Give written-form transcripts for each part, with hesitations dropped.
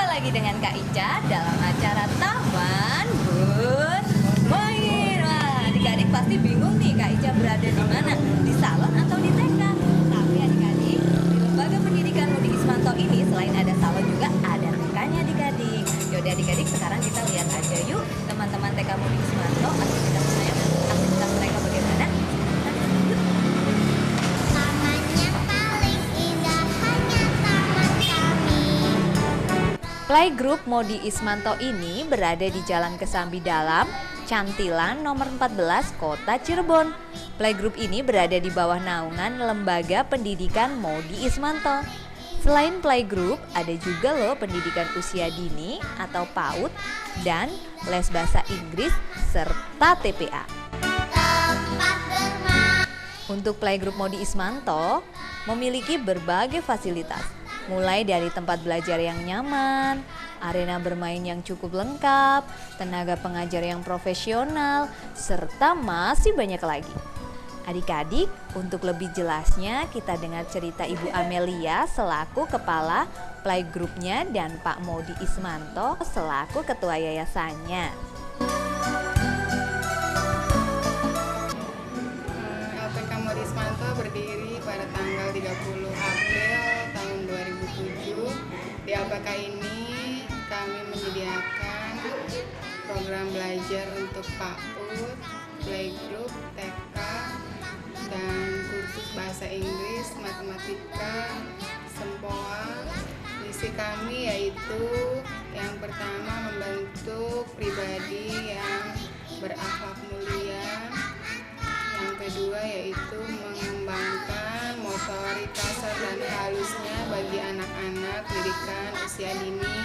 Jumpa lagi dengan Kak Ica dalam acara Taman Bermain. Wah, adik-adik pasti bingung nih Kak Ica berada di mana? Di salon atau di TK? Tapi adik-adik, di Lembaga Pendidikan Mudi Ismanto ini selain ada salon juga ada TK-nya adik-adik. Yaudah adik-adik, sekarang kita lihat aja yuk teman-teman TK Mudi Ismanto aktivitas mereka bagaimana? Playgroup Modi Ismanto ini berada di Jalan Kesambi Dalam, Cantilan nomor 14, Kota Cirebon. Playgroup ini berada di bawah naungan Lembaga Pendidikan Modi Ismanto. Selain playgroup, ada juga loh pendidikan usia dini atau PAUD dan les bahasa Inggris serta TPA. Untuk playgroup Modi Ismanto memiliki berbagai fasilitas. Mulai dari tempat belajar yang nyaman, arena bermain yang cukup lengkap, tenaga pengajar yang profesional, serta masih banyak lagi. Adik-adik, untuk lebih jelasnya kita dengar cerita Ibu Amelia selaku kepala playgroupnya dan Pak Modi Ismanto selaku ketua yayasannya. LPK Modi Ismanto berdiri pada tanggal 30 April tahun 2007. Di LPK ini kami menyediakan program belajar untuk PAUD, playgroup, TK, dan kursus bahasa Inggris, matematika, sempoa. Misi kami yaitu yang pertama membentuk pribadi yang berakhlak mulia. Yang kedua yaitu mengembangkan motoritas dan halusnya bagi anak-anak pendidikan usia dini.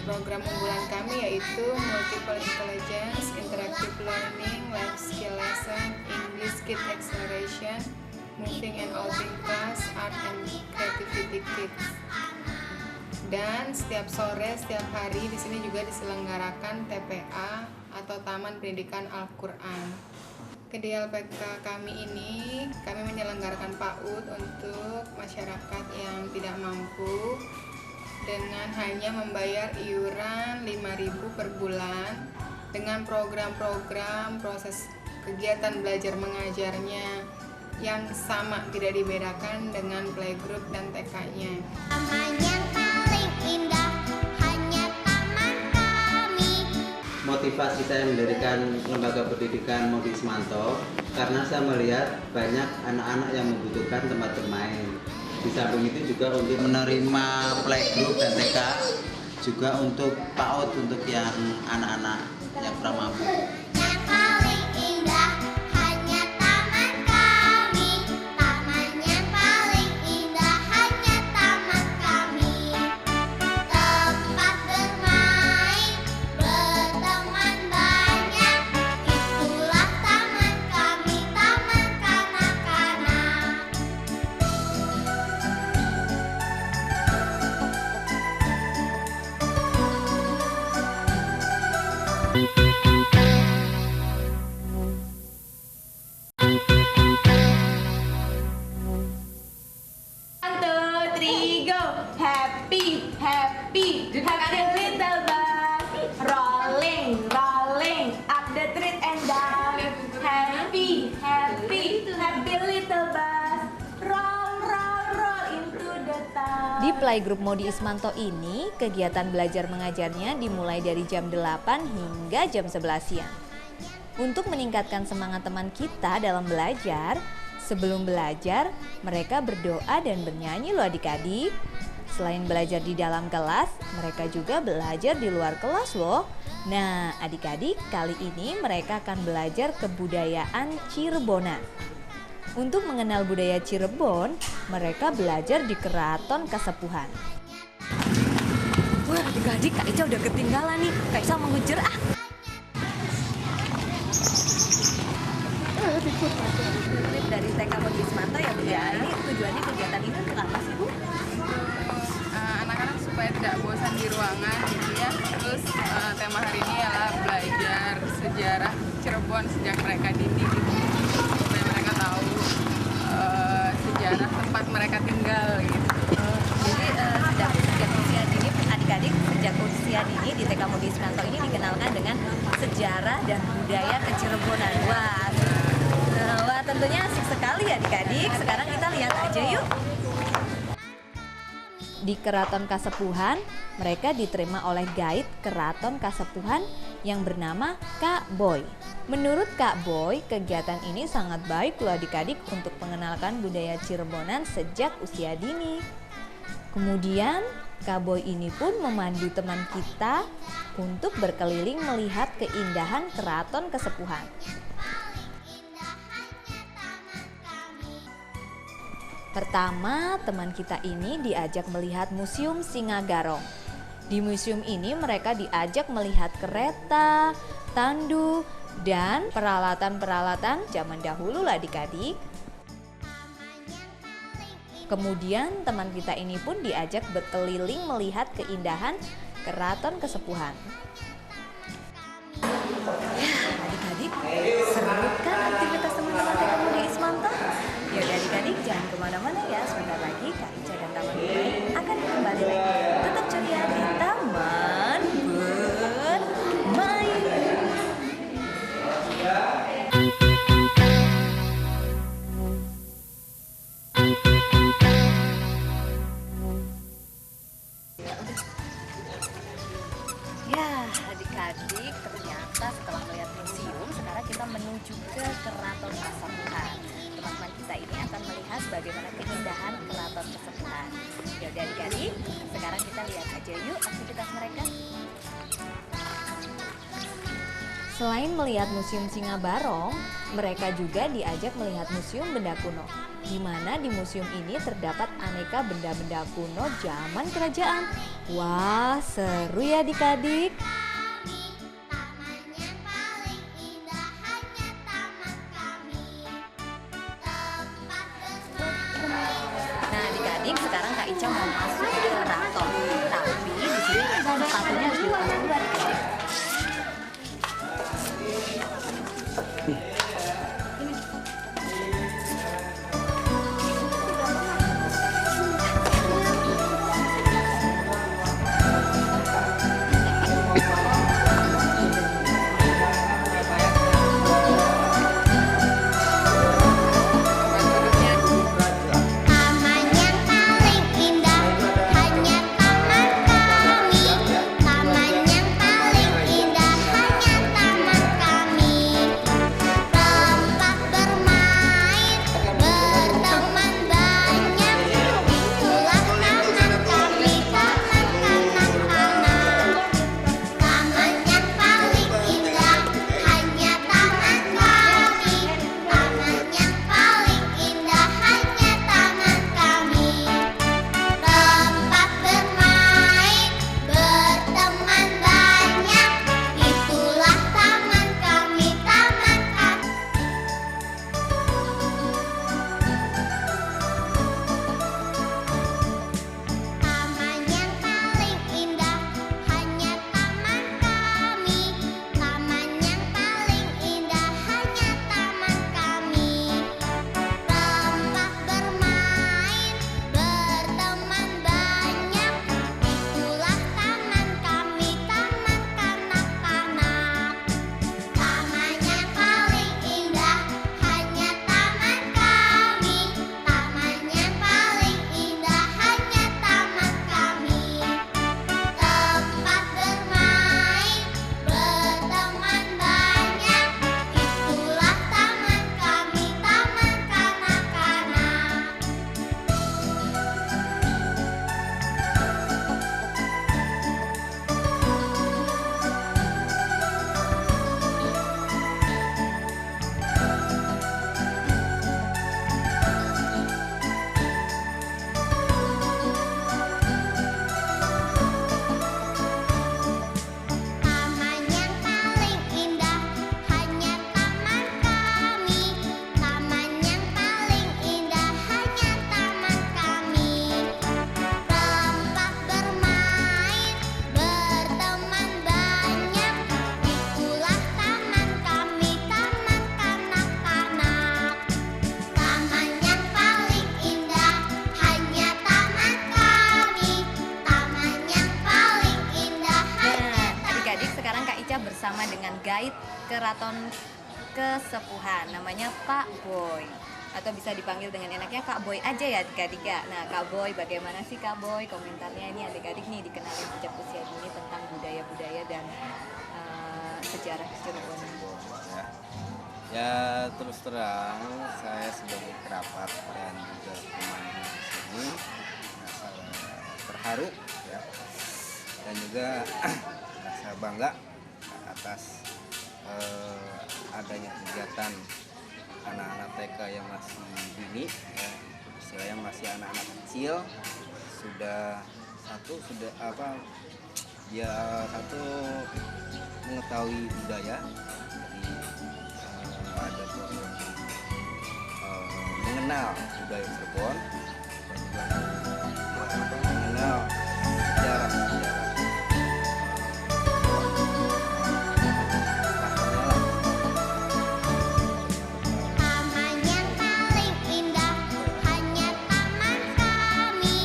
Program unggulan kami yaitu Multiple Intelligence, Interactive Learning, Life Skill Lesson, English Kid Acceleration, Moving and Outing Class, Art and Creativity Kids. Dan setiap sore, setiap hari di sini juga diselenggarakan TPA atau Taman Pendidikan Al-Quran. Di LPK kami ini, kami menyelenggarakan PAUD untuk masyarakat yang tidak mampu dengan hanya membayar iuran 5.000 per bulan dengan program-program proses kegiatan belajar mengajarnya yang sama, tidak dibedakan dengan playgroup dan TK-nya. Motivasi saya mendirikan Lembaga Pendidikan Modi Ismanto karena saya melihat banyak anak-anak yang membutuhkan tempat bermain. Di samping itu juga untuk menerima playgroup dan TK, juga untuk PAUD untuk yang anak-anak yang kurang mampu. Happy, have the little bus, rolling, up the street and down. Happy, little bus, roll into the town. Di playgroup Modi Ismanto ini, kegiatan belajar mengajarnya dimulai dari jam 8 hingga jam 11 siang. Untuk meningkatkan semangat teman kita dalam belajar, sebelum belajar, mereka berdoa dan bernyanyi loh adik-adik. Selain belajar di dalam kelas, mereka juga belajar di luar kelas loh. Nah, adik-adik, kali ini mereka akan belajar kebudayaan Cirebonan. Untuk mengenal budaya Cirebon, mereka belajar di Keraton Kasepuhan. Wah, adik-adik, Kak Ica udah ketinggalan nih. Kak Ica mau ngejar Dari TK Modi Ismanto ya Bu ya. Ini tujuannya kegiatan ini untuk apa sih Bu? Anak-anak supaya tidak bosan di ruangan gitu ya. Terus tema hari ini adalah belajar sejarah Cirebon sejak mereka dini gitu. Supaya mereka tahu sejarah tempat mereka tinggal gitu. Jadi sejak usia dini adik-adik sejak Modi Ismanto ini dikenalkan dengan sejarah dan budaya Kecirebonan. Wah, tentunya asik sekali ya adik-adik. Sekarang kita lihat aja yuk. Di Keraton Kasepuhan, mereka diterima oleh guide Keraton Kasepuhan yang bernama Kak Boy. Menurut Kak Boy, kegiatan ini sangat baik loh adik-adik untuk mengenalkan budaya Cirebonan sejak usia dini. Kemudian, Kak Boy ini pun memandu teman kita untuk berkeliling melihat keindahan Keraton Kasepuhan. Pertama, teman kita ini diajak melihat Museum Singagarong. Di museum ini mereka diajak melihat kereta, tandu, dan peralatan-peralatan zaman dahulu lah adik-adik. Kemudian teman kita ini pun diajak berkeliling melihat keindahan Keraton Kasepuhan. Ya, adik-adik, seru kan aktivitas teman-teman TK Modi Ismanto? Yaudah adik-adik, jangan kemana-mana ya. Sebentar lagi Kak Ica dan Taman Bermain akan kembali lagi. Tetap ceria di Taman Bermain. Ya, adik-adik, ternyata setelah melihat museum, sekarang kita menuju ke Keraton Kasepuhan. Teman-teman kita ini akan melihat bagaimana keindahan Keraton Kasepuhan. Yaudah adik-adik, sekarang kita lihat aja yuk aktivitas mereka. Selain melihat Museum Singabarong, mereka juga diajak melihat Museum Benda Kuno, di mana di museum ini terdapat aneka benda-benda kuno zaman kerajaan. Wah, seru ya adik-adik. Nah adik-adik, sekarang Kak Ica mau masuk ke keraton, tapi di sini sepatunya harus dilepas dulu adik-adik. Taman yang paling indah hanya taman kami. Taman yang bersama dengan guide keraton kesepuhan, namanya Pak Boy. Atau bisa dipanggil dengan enaknya Kak Boy aja ya adik-adik ya. Nah Kak Boy, bagaimana sih Kak Boy komentarnya ini adik-adik nih dikenalin sejak usia dini tentang budaya-budaya dan sejarah Cirebon. Ya terus terang saya sebagai kerabat dan juga pemain di sini merasa terharu ya, dan juga merasa bangga atas adanya kegiatan anak-anak TK yang masih dini ya, istilahnya masih anak-anak kecil, sudah mengetahui budaya. Jadi ada program mengenal budaya Cirebon dan juga mengenal sejarah Taman yang paling indah hanya taman kami.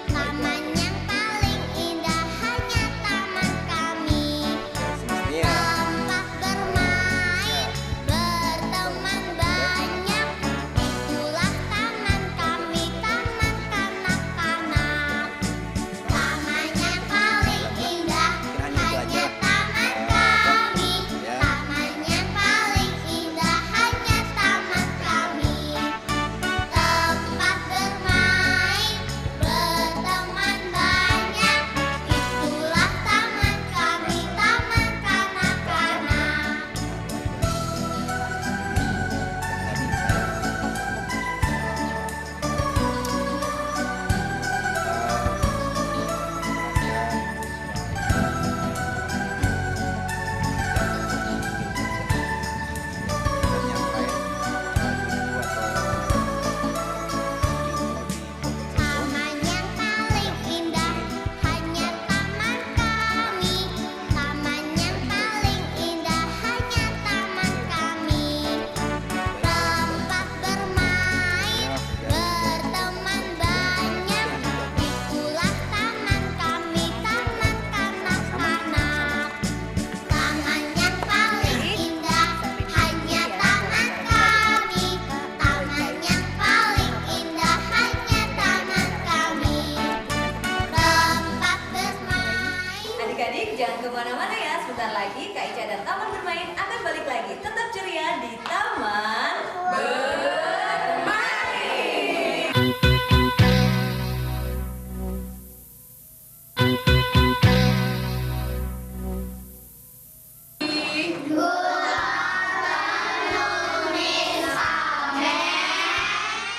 Taman yang paling indah hanya taman kami. semestinya. Tempat bermain, berteman banyak. Itulah taman kami, taman kanak-kanak. Taman yang paling indah hanya taman kami. Taman yang paling indah hanya taman kami. Tempat bermain, berteman banyak. Itulah taman kami, taman kanak-kanak. Taman yang paling indah hanya taman kami. Taman yang paling indah hanya taman kami. Tempat bermain, berteman banyak. Itulah taman kami, taman kanak-kanak. Taman yang paling indah hanya taman kami. Taman yang paling indah hanya taman kami. Tempat bermain. Adik-adik jangan kemana-mana ya, sebentar lagi Kak Ica dan Taman Bermain akan balik lagi. Tetap ceria di Taman Bermain.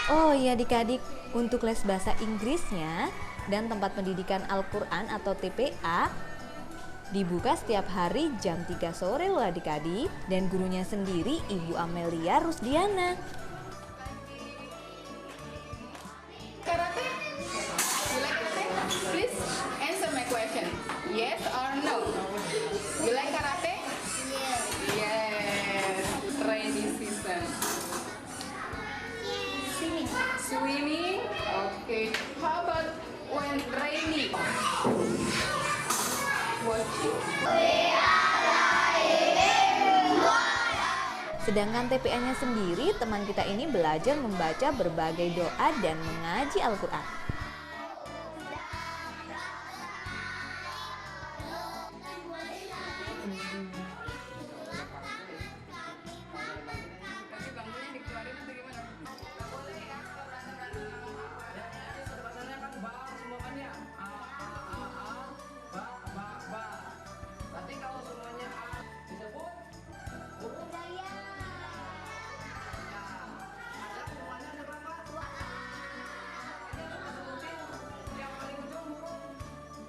Oh iya adik-adik, untuk les bahasa Inggrisnya dan tempat pendidikan Al-Quran atau TPA dibuka setiap hari jam 3 sore loh adik-adik, dan gurunya sendiri Ibu Amelia Rusdiana. Karate? You like karate? Please answer my question. Yes or no? You like karate? Yes. Yes. Rainy season. Swimming? Okay. How about when rainy? Watching? Sedangkan TPA-nya sendiri, teman kita ini belajar membaca berbagai doa dan mengaji Al-Quran. Tapi bangkunya dikeluarin atau gimana? Tapi kalau semuanya A disebut budaya. Ada semuanya berapa? Ini harus sebutin yang paling ujung huruf.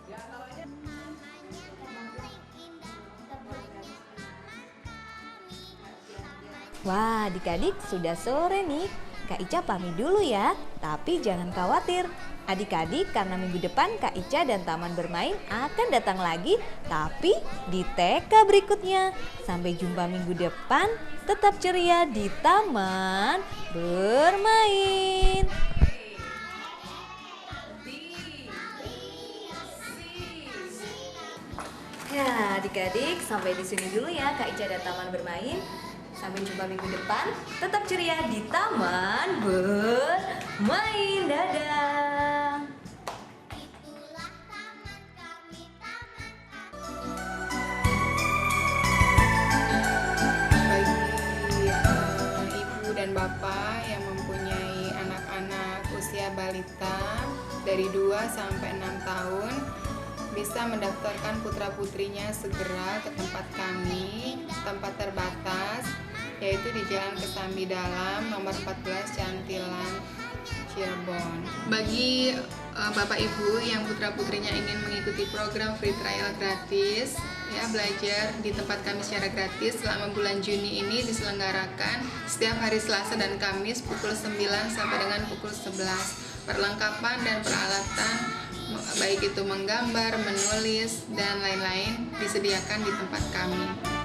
Di antaranya Wah adik-adik sudah sore nih, Kak Ica pamit dulu ya. Tapi jangan khawatir, adik-adik karena minggu depan Kak Ica dan Taman Bermain akan datang lagi, tapi di TK berikutnya. Sampai jumpa minggu depan, tetap ceria di Taman Bermain. Ya, adik-adik, sampai di sini dulu ya Kak Ica dan Taman Bermain. Sampai jumpa minggu depan. Tetap ceria di Taman Bermain. Dadah. Itulah taman kami, Bagi ibu dan bapak yang mempunyai anak-anak usia balita dari 2 sampai 6 tahun, bisa mendaftarkan putra-putrinya segera ke tempat kami, tempat terbatas, yaitu di Jalan Kesambi Dalam, nomor 14 Cantilan, Cirebon. Bagi Bapak Ibu yang putra-putrinya ingin mengikuti program free trial gratis, ya, belajar di tempat kami secara gratis selama bulan Juni ini diselenggarakan setiap hari Selasa dan Kamis pukul 9 sampai dengan pukul 11. Perlengkapan dan peralatan baik itu menggambar, menulis, dan lain-lain disediakan di tempat kami.